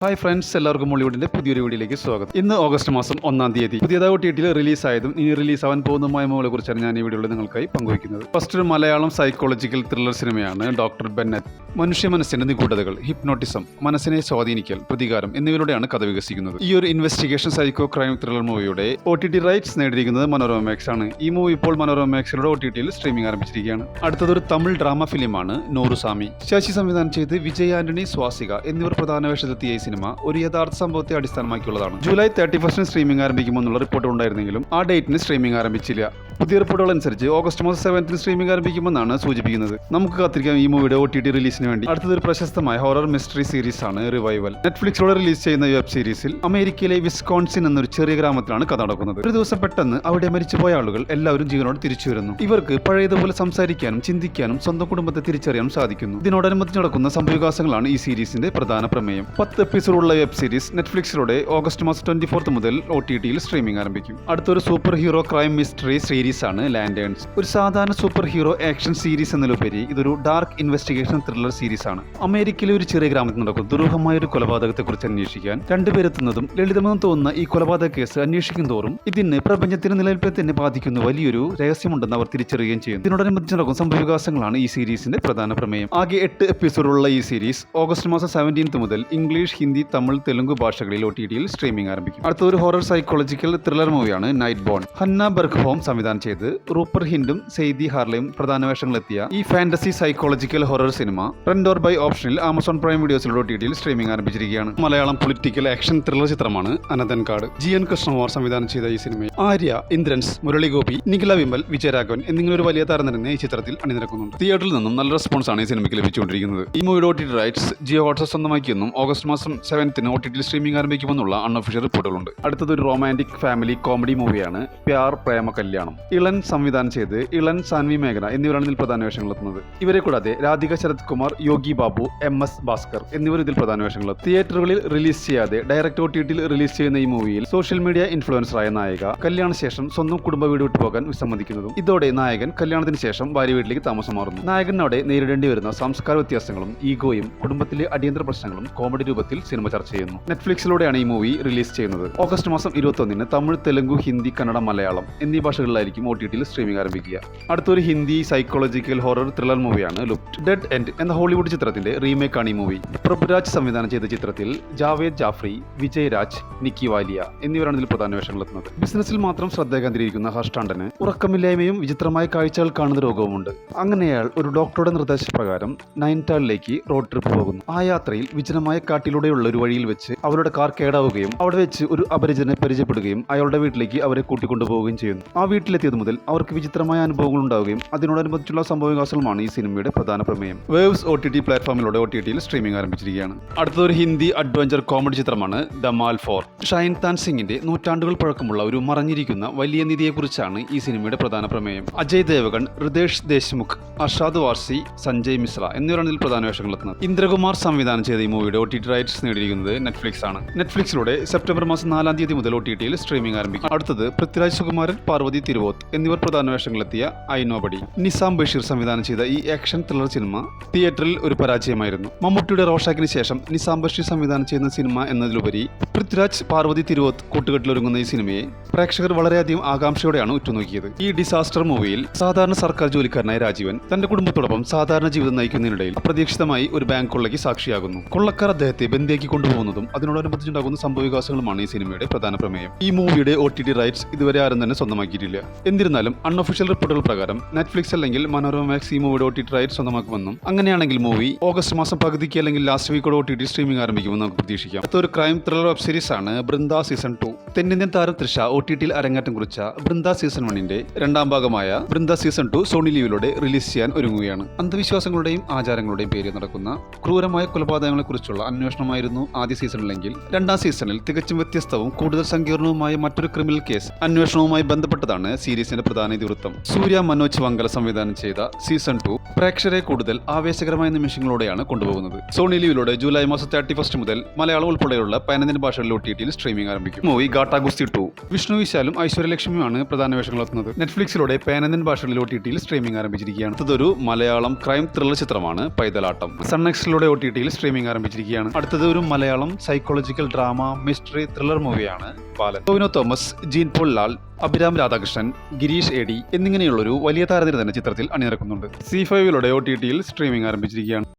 Hi friends, എല്ലാവർക്കും മോളിവുഡിന്റെ പുതിയൊരു വീഡിയോയിലേക്ക് സ്വാഗതം. ഇന്ന് ഓഗസ്റ്റ് മാസം 1-ാം തീയതി പുതിയതായി OTT റിലീസായതും ഇനി റിലീസ് ആവാൻ പോകുന്നതുമായ മൂവികളെ കുറിച്ചാണ് ഞാൻ ഈ വീഡിയോയിൽ നിങ്ങൾക്കായി പങ്കുവയ്ക്കുന്നത്. ഫസ്റ്റ് ഒരു മലയാളം സൈക്കോളജിക്കൽ ത്രില്ലർ സിനിമയാണ് ഡോക്ടർ ബെന്നറ്റ്. മനുഷ്യ മനസ്സിന്റെ നിഗൂഢതകൾ, ഹിപ്നോട്ടിസം, മനസ്സിനെ സ്വാധീനിക്കൽ, പ്രതികാരം എന്നിവയിലൂടെയാണ് കഥ വികസിക്കുന്നത്. ഈ ഒരു ഇൻവെസ്റ്റിഗേഷൻ സൈക്കോ ക്രൈം ത്രില്ലർ മൂവിയുടെ OTT റൈറ്റ്സ് നേടിയിരിക്കുന്നത് മനോരമ മാക്സ് ആണ്. ഈ മൂവി ഇപ്പോൾ മനോരമ മാക്സിലൂടെ OTT സ്ട്രീമിംഗ് ആരംഭിച്ചിരിക്കുകയാണ്. അടുത്തതൊരു തമിഴ് ഡ്രാമ ഫിലിമാണ് നൂറുസാമി. ശശി സംവിധാനം ചെയ്ത് വിജയ് ആന്റണി, സ്വാസിക എന്നിവർ പ്രധാന വേഷത്തിലെത്തിയ ഈ സിനിമ ഒരു യഥാർത്ഥ സംഭവത്തെ അടിസ്ഥാനമാക്കിയുള്ളതാണ്. ജൂലൈ 31 സ്ട്രീമിംഗ് ആരംഭിക്കുമെന്നുള്ള റിപ്പോർട്ട് ഉണ്ടായിരുന്നെങ്കിലും ആ ഡേറ്റിന് സ്ട്രീമിംഗ് ആരംഭിച്ചില്ല. പുതിയ റിപ്പോർട്ടുകൾ അനുസരിച്ച് ഓഗസ്റ്റ് മാസം 7 സ്ട്രീമിംഗ് ആരംഭിക്കുമെന്നാണ് സൂചിപ്പിക്കുന്നത്. നമുക്ക് കാത്തിരിക്കാം ഈ മൂവിയുടെ OTT റിലീസിന് വേണ്ടി. അടുത്തൊരു പ്രശസ്തമായ ഹൊറർ മിസ്റ്ററി സീരീസ് ആണ് റിവൈവൽ. നെറ്റ്ഫ്ലിക്സിലൂടെ റിലീസ് ചെയ്യുന്ന വെബ് സീരീസിൽ അമേരിക്കയിലെ വിസ്കോൺസിൻ എന്നൊരു ചെറിയ ഗ്രാമത്തിലാണ് കഥ നടക്കുന്നത്. ഒരു ദിവസം പെട്ടെന്ന് അവിടെ മരിച്ചുപോയ ആളുകൾ എല്ലാവരും ജീവനോട് തിരിച്ചു വരുന്നു. ഇവർക്ക് പഴയതുപോലെ സംസാരിക്കാനും ചിന്തിക്കാനും സ്വന്തം കുടുംബത്തെ തിരിച്ചറിയാനും സാധിക്കുന്നു. ഇതിനോടനുബന്ധിച്ച് നടക്കുന്ന സംഭവവികാസങ്ങളാണ് ഈ സീരീസിന്റെ പ്രധാന പ്രമേയം. 10 എപ്പിസോഡുള്ള വെബ് സീരീസ് നെറ്റ്ഫ്ലിക്സിലൂടെ ഓഗസ്റ്റ് മാസം 24 മുതൽ OTT സ്ട്രീമിംഗ് ആരംഭിക്കും. അടുത്തൊരു super hero crime mystery series ആണ് ലാൻഡേൺസ്. ഒരു സാധാരണ സൂപ്പർ ഹീറോ ആക്ഷൻ സീരീസ് എന്നതിലുപരി ഇതൊരു ഡാർക്ക് ഇൻവെസ്റ്റിഗേഷൻ ത്രില്ലർ സീരീസ് ആണ്. അമേരിക്കയിലെ ഒരു ചെറിയ ഗ്രാമത്തിൽ നടക്കുന്ന ദുരൂഹമായ ഒരു കൊലപാതകത്തെ കുറിച്ച് അന്വേഷിക്കാൻ രണ്ടുപേരെത്തുന്നതും ലളിതമെന്ന് തോന്നുന്ന ഈ കൊലപാതക കേസ് അന്വേഷിക്കും തോറും ഇതിന് പ്രപഞ്ചത്തിന്റെ നിലനിൽപ്പിനെ തന്നെ ബാധിക്കുന്ന വലിയൊരു രഹസ്യമുണ്ടെന്ന് അവർ തിരിച്ചറിയുകയും ചെയ്യും. ഇതിനോടനുബന്ധിച്ച് നടക്കുന്ന സംഭവവികാസങ്ങളാണ് ഈ സീരീസിന്റെ പ്രധാന പ്രമേയം. ആകെ 8 എപ്പിസോഡുള്ള ഈ സീരീസ് ഓഗസ്റ്റ് മാസം 17 മുതൽ ഇംഗ്ലീഷ്, ഹിന്ദി, തമിഴ്, തെലുങ്ക് ഭാഷകളിൽ OTT സ്ട്രീമിംഗ് ആരംഭിക്കും. അടുത്ത ഒരു ഹൊറർ സൈക്കോളജിക്കൽ ത്രില്ലർ മൂവിയാണ് നൈറ്റ് ബോൺ. ഹന്ന ബെർഗ്ഹോം സംവിധാനം ചെയ്ത് റൂപ്പർ ഹിൻഡും സെയ്ദി ഹാർലെയും പ്രധാന വേഷങ്ങളെത്തിയ ഈ ഫാന്റസി സൈക്കോളജിക്കൽ ഹൊറർ സിനിമ റെന്റ് ഓർ ബൈ ഓപ്ഷനിൽ ആമസോൺ പ്രൈം വീഡിയോസിലൂടെ OTT സ്ട്രീമിംഗ് ആരംഭിച്ചിരിക്കുകയാണ്. മലയാളം പൊളിറ്റിക്കൽ ആക്ഷൻ ത്രില്ലർ ചിത്രമാണ് അനന്തൻകാട്. GN കൃഷ്ണകുമാർ സംവിധാനം ചെയ്ത ഈ സിനിമയിൽ ആര്യ, ഇന്ദ്രൻസ്, മുരളി ഗോപി, നിഖില വിമൽ, വിജയരാഘവൻ എന്നിങ്ങനെ ഒരു വലിയ താരം തന്നെ ഈ ചിത്രത്തിൽ അണിനിരക്കുന്നുണ്ട്. തിയേറ്ററിൽ നിന്നും നല്ല റെസ്പോൺസ് ആണ് ഈ സിനിമയ്ക്ക് ലഭിച്ചുകൊണ്ടിരിക്കുന്നത്. ഈ മൂവിയുടെ OTT റൈറ്റ്സ് ജിയോ ഹോട്ട്സ്റ്റാർ സ്വന്തമാക്കിയെന്നും ഓഗസ്റ്റ് മാസം 7 OTT സ്ട്രീമിംഗ് ആരംഭിക്കുമെന്നുള്ള അൺഒഫീഷ്യൽ റിപ്പോർട്ടുകളുണ്ട്. അടുത്തതൊരു റൊമാന്റിക് ഫാമിലി കോമഡി മൂവിയാണ് പ്യാർ പ്രേമ കല്യാണം. ഇളൻ സംവിധാനം ചെയ്ത് ഇളൻ, സാൻവി മേഘന എന്നിവരാണ് ഇതിൽ പ്രധാന വേഷങ്ങളെത്തുന്നത്. ഇവരെ കൂടാതെ രാധിക ശരത് കുമാർ, യോഗി ബാബു, MS ഭാസ്കർ എന്നിവർ ഇതിൽ പ്രധാന വേഷങ്ങളെത്തും. തിയേറ്ററുകളിൽ റിലീസ് ചെയ്യാതെ ഡയറക്റ്റ് OTT റിലീസ് ചെയ്യുന്ന ഈ മൂവിയിൽ സോഷ്യൽ മീഡിയ ഇൻഫ്ലുവൻസറായ നായിക കല്യാണശേഷം സ്വന്തം കുടുംബ വീട് വിട്ടുപോകാൻ വിസമ്മതിക്കുന്നതും ഇതോടെ നായകൻ കല്യാണത്തിന് ശേഷം ഭാര്യ വീട്ടിലേക്ക് താമസം മാറുന്നു. നായകനോടെ നേരിടേണ്ടി വരുന്ന സംസ്കാര വ്യത്യാസങ്ങളും ഈഗോയും കുടുംബത്തിലെ അടിയന്തര പ്രശ്നങ്ങളും കോമഡി രൂപത്തിൽ സിനിമ ചർച്ച ചെയ്യുന്നു. നെറ്റ്ഫ്ലിക്സിലൂടെയാണ് ഈ മൂവി റിലീസ് ചെയ്യുന്നത്. ഓഗസ്റ്റ് മാസം 21 തമിഴ്, തെലുങ്ക്, ഹിന്ദി, കന്നഡ, മലയാളം എന്നീ ഭാഷകളിലായിരിക്കും OTT സ്ട്രീമിംഗ് ആരംഭിക്കുക. അടുത്തൊരു ഹിന്ദി സൈക്കോളജിക്കൽ ഹൊറർ ത്രില്ലർ മൂവിയാണ് ലുക്ഡ്. ഡെഡ് എൻഡ് എന്ന ഹോളിവുഡ് ചിത്രത്തിന്റെ റീമേക്ക് ആണ് ഈ മൂവി. പ്രഭുരാജ് സംവിധാനം ചെയ്ത ചിത്രത്തിൽ ജാവേദ് ജാഫ്രി, വിജയ് രാജ്, നിക്കി വാലിയ എന്നിവരാണ് ഇതിൽ പ്രധാന വേഷങ്ങളെത്തുന്നത്. ബിസിനസ്സിൽ മാത്രം ശ്രദ്ധ കേന്ദ്രീകരിക്കുന്ന ഹർഷ്ടാണ്ടന് ഉറക്കമില്ലായ്മയും വിചിത്രമായ കാഴ്ചകൾ കാണുന്ന രോഗവുമുണ്ട്. അങ്ങനെ അയാൾ ഒരു ഡോക്ടറുടെ നിർദ്ദേശപ്രകാരം നൈനിറ്റാളിലേക്ക് റോഡ് ട്രിപ്പ് പോകുന്നു. ആ യാത്രയിൽ വിജനമായ കാട്ടിലൂടെയുള്ള ഒരു വഴിയിൽ വെച്ച് അവരുടെ കാർ കേടാവുകയും അവിടെ വെച്ച് ഒരു അപരിചിതനെ പരിചയപ്പെടുകയും അയാളുടെ വീട്ടിലേക്ക് അവരെ കൂട്ടിക്കൊണ്ടുപോവുകയും ചെയ്യുന്നു. ആ വീട്ടിലെത്തിയത് മുതൽ അവർക്ക് വിചിത്രമായ അനുഭവങ്ങൾ ഉണ്ടാവുകയും അതിനോടനുബന്ധിച്ചുള്ള സംഭവവികാസങ്ങളുമാണ് ഈ സിനിമയുടെ പ്രധാന പ്രമേയം. വേവ്സ് OTT പ്ലാറ്റ്ഫോമിലൂടെ OTT സ്ട്രീമിംഗ് ആരംഭിച്ചിരിക്കുകയാണ്. അടുത്തൊരു ഹിന്ദി അഡ്വഞ്ചർ കോമഡി ചിത്രമാണ് ധമാൽ 4. ഷൈൻ താൻ സിംഗിന്റെ നൂറ്റാണ്ടുകൾ പഴക്കമുള്ള ഒരു മറഞ്ഞിരിക്കുന്ന വലിയ നിധിയെക്കുറിച്ചാണ് ഈ സിനിമയുടെ പ്രധാന പ്രമേയം. അജയ് ദേവഗൺ, ഹൃദേശ് ദേശ്മുഖ്, അർഷാദ് വാർസി, സഞ്ജയ് മിശ്ര എന്നിവരാണ് ഇതിൽ പ്രധാന വേഷങ്ങളെത്തുന്നത്. ഇന്ദ്രകുമാർ സംവിധാനം ചെയ്ത ഈ മൂവിയുടെ OTT റൈറ്റ്സ് നേടിയിരിക്കുന്നത് നെറ്റ്ഫ്ലിക്സ് ആണ്. നെറ്റ്ഫ്ലിക്സിലൂടെ സെപ്റ്റംബർ മാസം 4 മുതൽ OTT സ്ട്രീമിംഗ് ആരംഭിക്കും. അടുത്തത് പൃഥ്വിരാജ് സുകുമാരൻ, പാർവതി തിരുവോത്ത് എന്നിവർ പ്രധാന വേഷങ്ങളെത്തിയ I nobody. Nisam Basheer സംവിധാനം ചെയ്ത ഈ ആക്ഷൻ ത്രില്ലർ സിനിമ തിയേറ്ററിൽ ഒരു പരാജയമായിരുന്നു. മമ്മൂട്ടിയുടെ റോഷാക്കിന് ശേഷം നിസാം ബഷീർ സംവിധാനം ചെയ്യുന്ന സിനിമ എന്നതിലുപരി പൃഥ്വിരാജ്, പാർവതി തിരുവോത്ത് കൂട്ടുകെട്ടിലൊരുങ്ങുന്ന ഈ സിനിമയെ പ്രേക്ഷകർ വളരെയധികം ആകാംക്ഷയോടെയാണ് ഉറ്റുനോക്കിയത്. ഈ ഡിസാസ്റ്റർ മൂവിയിൽ സാധാരണ സർക്കാർ ജോലിക്കാരനായ രാജീവൻ തന്റെ കുടുംബത്തോടൊപ്പം സാധാരണ ജീവിതം നയിക്കുന്നതിനിടയിൽ അപ്രതീക്ഷിതമായി ഒരു ബാങ്ക് കൊള്ളയ്ക്ക് സാക്ഷിയാകുന്നു. കൊള്ളക്കാർ അദ്ദേഹത്തെ ബന്ദിയാക്കി കൊണ്ടുപോകുന്നതും അതിനോടനുബന്ധിച്ചുണ്ടാകുന്ന സംഭവവികാസങ്ങളുമാണ് ഈ സിനിമയുടെ പ്രധാന പ്രമേയം. ഈ മൂവിയുടെ OTT റൈറ്റ്സ് ഇതുവരെ ആരും തന്നെ സ്വന്തമാക്കിയിട്ടില്ല. എന്നിരുന്നാലും അൺഒഫീഷ്യൽ റിപ്പോർട്ടുകൾ പ്രകാരം നെറ്റ്ഫ്ലിക്സ് അല്ലെങ്കിൽ മനോരമ മാക്സ് ഈ മൂവിയുടെ OTT റൈറ്റ്സ് സ്വന്തമാക്കുമെന്നും അങ്ങനെയാണെങ്കിൽ മൂവി ഓഗസ്റ്റ് മാസം പകുതിക്ക് അല്ലെങ്കിൽ ലാസ്റ്റ് വീക്കോടെ OTT സ്ട്രീമിംഗ് ആരംഭിക്കുമെന്ന് നമുക്ക് പ്രതീക്ഷിക്കാം. അടുത്തൊരു ക്രൈം ത്രില്ലർ വെബ് സീരീസ് ആണ് ബൃന്ദ സീസൺ 2. തെന്നിന്ത്യൻ താരം തൃഷ OTT അരങ്ങേറ്റം കുറിച്ച ബൃന്ദ സീസൺ 1ന്റെ രണ്ടാം ഭാഗമായ ബൃന്ദ സീസൺ 2 സോണി ലീവിലൂടെ റിലീസ് ചെയ്യാൻ ഒരുങ്ങുകയാണ്. അന്ധവിശ്വാസങ്ങളുടെയും ആചാരങ്ങളുടെയും പേരിൽ നടക്കുന്ന ക്രൂരമായ കൊലപാതകങ്ങളെ കുറിച്ചുള്ള അന്വേഷണമായിരുന്നു ആദ്യ സീസണിലെങ്കിൽ രണ്ടാം സീസണിൽ തികച്ചും വ്യത്യസ്തവും കൂടുതൽ സങ്കീർണവുമായ മറ്റൊരു ക്രിമിനൽ കേസ് അന്വേഷണവുമായി ബന്ധപ്പെട്ടതാണ് സീരീസിന്റെ പ്രധാന ഇതിവൃത്തം. സൂര്യ മനോജ് വങ്കല സംവിധാനം ചെയ്ത സീസൺ 2 പ്രേക്ഷകരെ കൂടുതൽ ആവേശകരമായ നിമിഷങ്ങളോടെയാണ് കൊണ്ടുപോകുന്നത്. സോണി ലിവിലൂടെ ജൂലൈ മാസം 31 മുതൽ മലയാളം ഉൾപ്പെടെയുള്ള 15 ഭാഷകളിൽ OTT സ്ട്രീമിംഗ് ആരംഭിക്കും. മൂവി ഗാട്ടാ ഗുസ്തി 2. വിഷ്ണു വിശാലും ഐശ്വര്യലക്ഷ്മിയുമാണ് പ്രധാന വേഷങ്ങളെത്തുന്നത്. നെറ്റ്ഫ്ലിക്സിലൂടെ 15 ഭാഷകളിൽ OTT സ്ട്രീമിംഗ് ആരംഭിച്ചിരിക്കുകയാണ്. അടുത്തതൊരു മലയാളം ക്രൈം ത്രില്ലർ ചിത്രമാണ് പൈതലാട്ടം. സൺനെക്സ്റ്റിലൂടെ OTT സ്ട്രീമിംഗ് ആരംഭിച്ചിരിക്കുകയാണ്. അടുത്തത് ഒരു Malayalam psychological drama mystery thriller മൂവിയാണ് Balan. Tovino Thomas, Jean Paul Lal, Abhiram Radhakrishnan, Girish AD എന്നിങ്ങനെയുള്ളൊരു വലിയ താരനിര തന്നെ ചിത്രത്തിൽ അണിനിരക്കുന്നുണ്ട്. C5 OTT സ്ട്രീമിംഗ് ആരംഭിച്ചിരിക്കുകയാണ്.